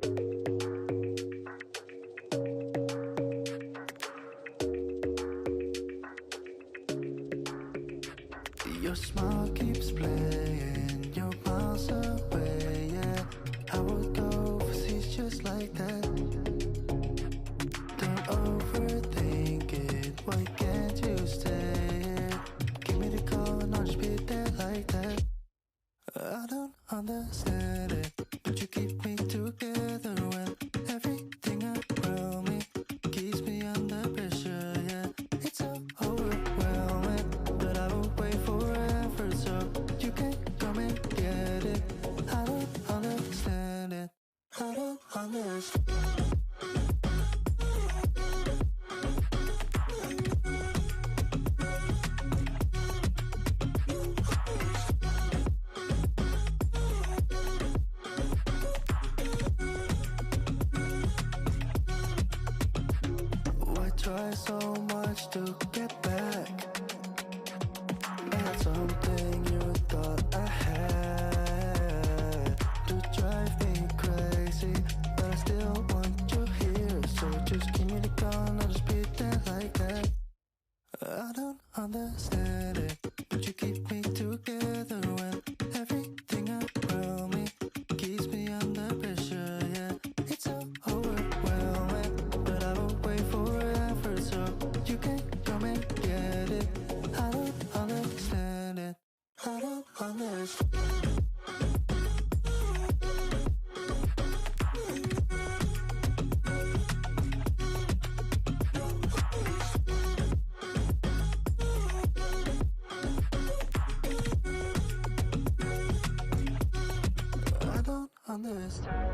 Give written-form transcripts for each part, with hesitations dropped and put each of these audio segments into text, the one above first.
Your smile keeps playing, you're miles away, yeah. I would go overseas just like that. Don't overthink it, why can't you stay here? Give me the call and I'll just be there like that. I don't understand it, but you keep me together when everything around me keeps me under pressure, yeah. It's so overwhelming, but I will wait forever so you can come and get it. I don't understand it, I don't understand. Try so much to get back. Not something you thought I had to drive me crazy, but I still want you here. So just give me the call and I'll just be there like that. I don't understand it, but you keep me together when everything around me keeps me under pressure, yeah. It's so overwhelming, but I will wait forever so you can come and get it. I don't understand it, I don't understand. I don't understand.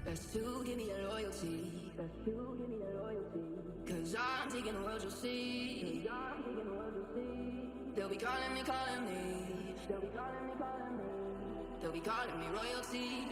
Best to give me your loyalty. Best to give me your loyalty. Cause I'm taking the world, you'll see. Cause I'm taking the world, you'll see. They'll be calling me, calling me. They'll be calling me, calling me. They'll be calling me royalty.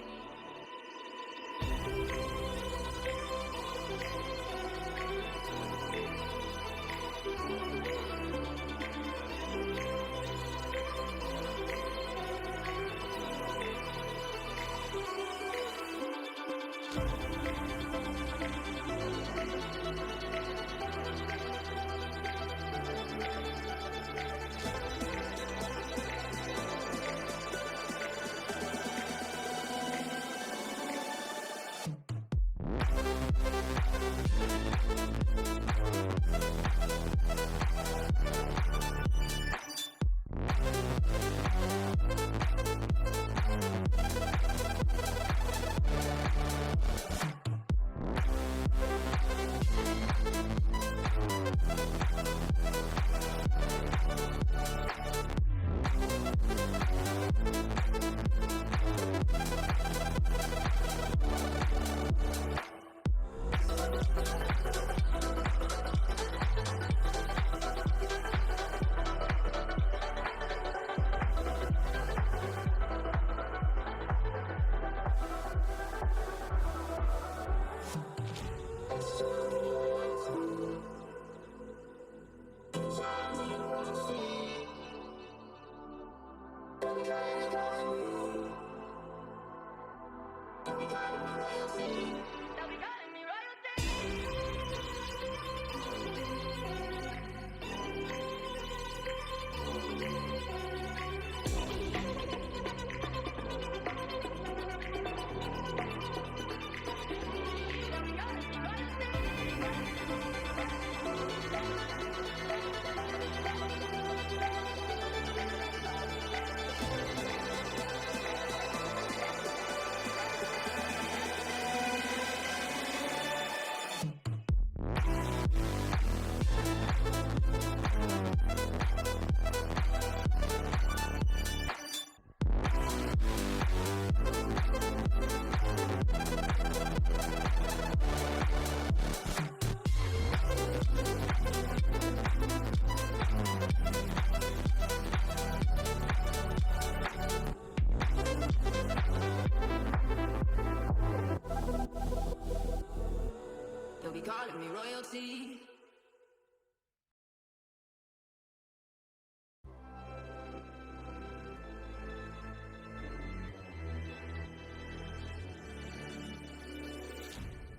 be calling me royalty.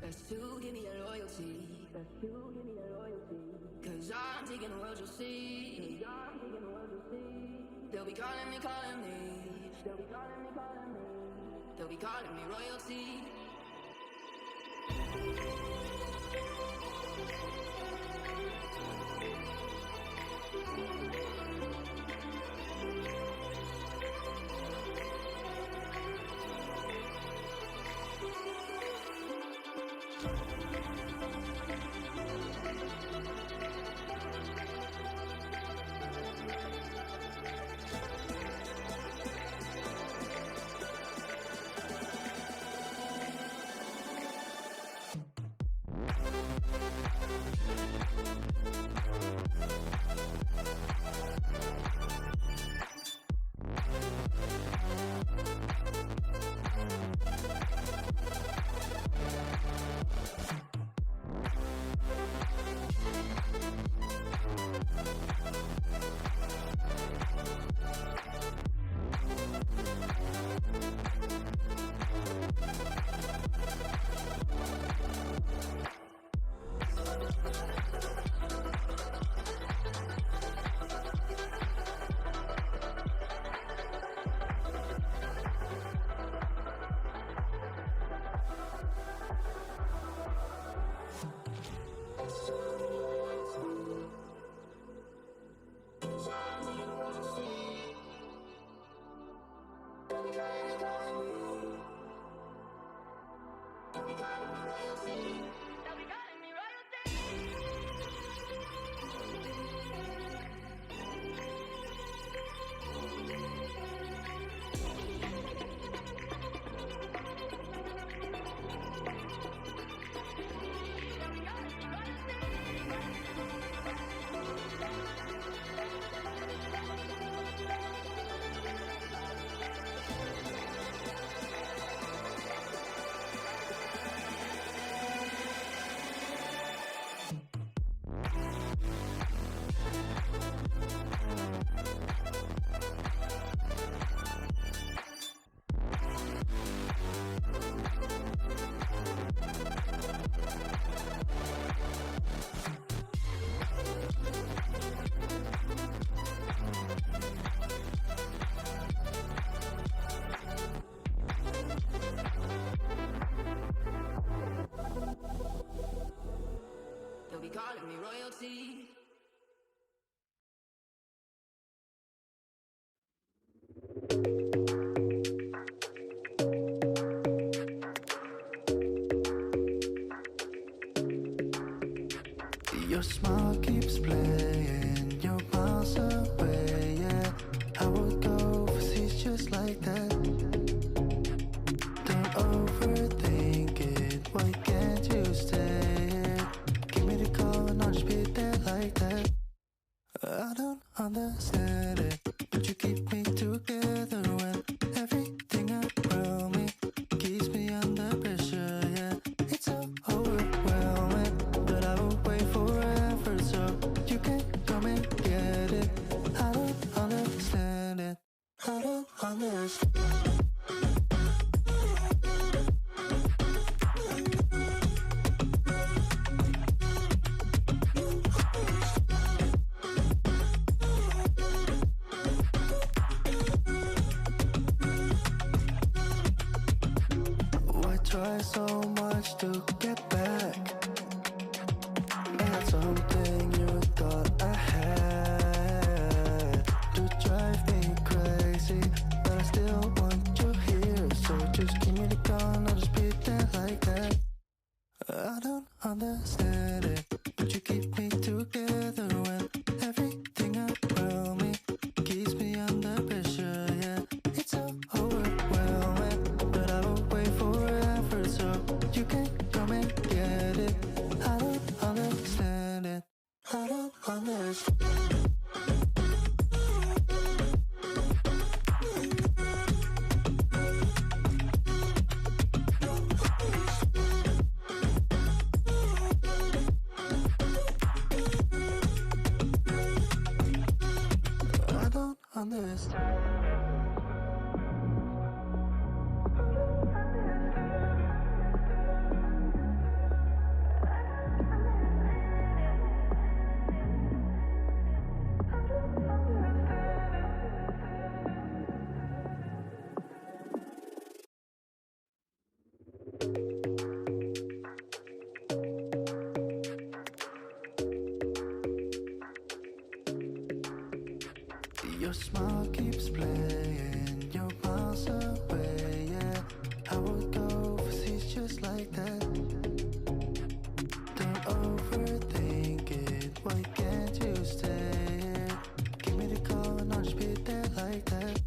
Best to give me your loyalty. Best to give me your loyalty. Cause I'm taking the world, you'll see. Cause I'm taking the world, you'll see. They'll be calling me, calling me. They'll be calling me, calling me. They'll be calling me royalty. They'll be calling me royalty. Your smile keeps playing, you're miles away, yeah. I would go overseas just like that. Don't overthink it, why can't you stay here? Give me the call and I'll just be there like that. I don't understand it, but you keep me together when everything around me keeps me under pressure, yeah. It's so overwhelming, but I will wait forever so you can come and get it. I don't understand it, I don't understand. Try so much to get back. That's something you thought I had to drive me crazy, but I still want you here. So just give me the call and I'll just be there like that. I don't understand it, but you keep me together when everything around me keeps me under pressure, yeah. It's so overwhelming, but I will wait forever so you can come and get it. I don't understand it, I don't understand. Your smile keeps playing, you're miles away, yeah. I would go overseas just like that. Don't overthink it, why can't you stay here? Give me the call and I'll just be there like that.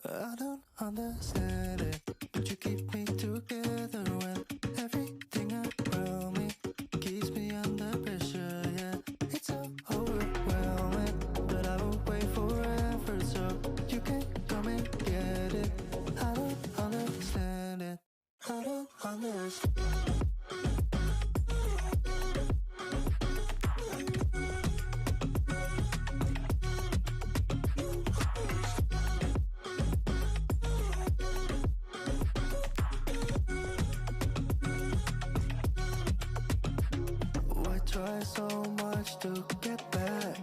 I don't understand it, but you keep me together when everything around me keeps me under pressure, yeah. It's so overwhelming, but I will wait forever so you can come and get it. I don't understand it, I don't understand. Why try so much to get back?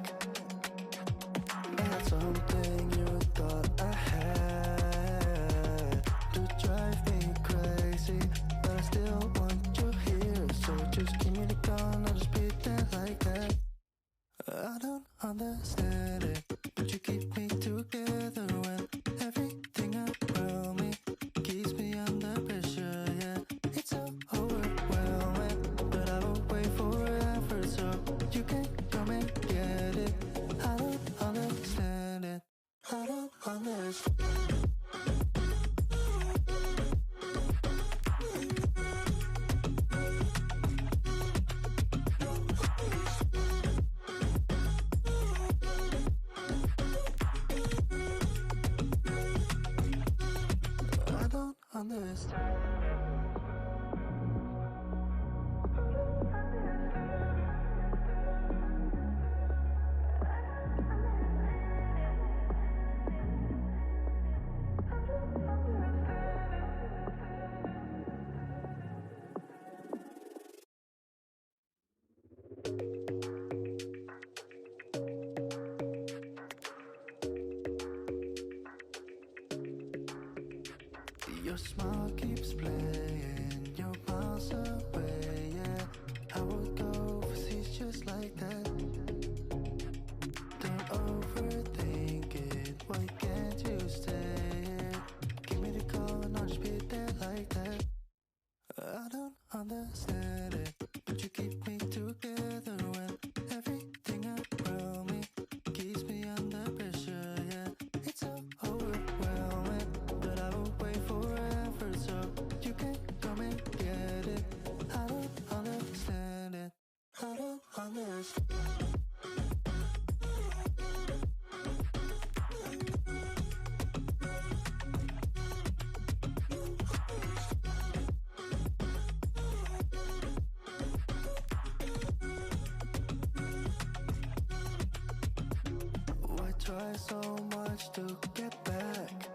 That's something you thought I had to drive me crazy, but I still want you here. So just give me the call, I'll just be there like that. I don't understand it, but you keep me together when everything around me keeps me under pressure, yeah. It's so overwhelming, but I will wait forever so you can come and get it. I don't understand it, I don't understand. I don't understand. Your smile keeps playing, you're miles away, yeah. I would go overseas just like that. Don't overthink it, why can't you stay here? Give me the call and I'll just be there like that. I don't understand it, but you keep me together when everything around me keeps me under pressure, yeah. It's so overwhelming, but I will wait forever so you can come and get it. I don't understand it, I don't understand. Why try so much to get back?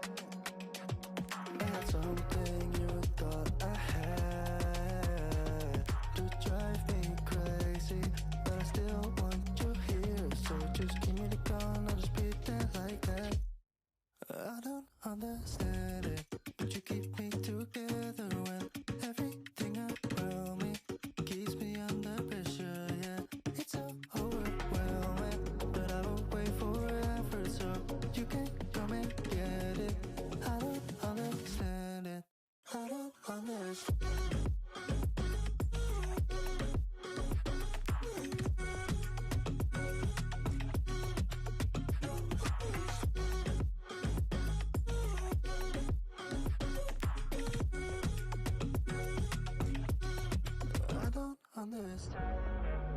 That's something you thought I had to drive me crazy, but I still want you here. So just give me the call and I'll just be there like that. I don't understand it, but you keep me together when everything around me keeps me under pressure, yeah. It's so overwhelming, but I will wait forever so you can come and get it. I don't understand it, I don't understand. I don't understand.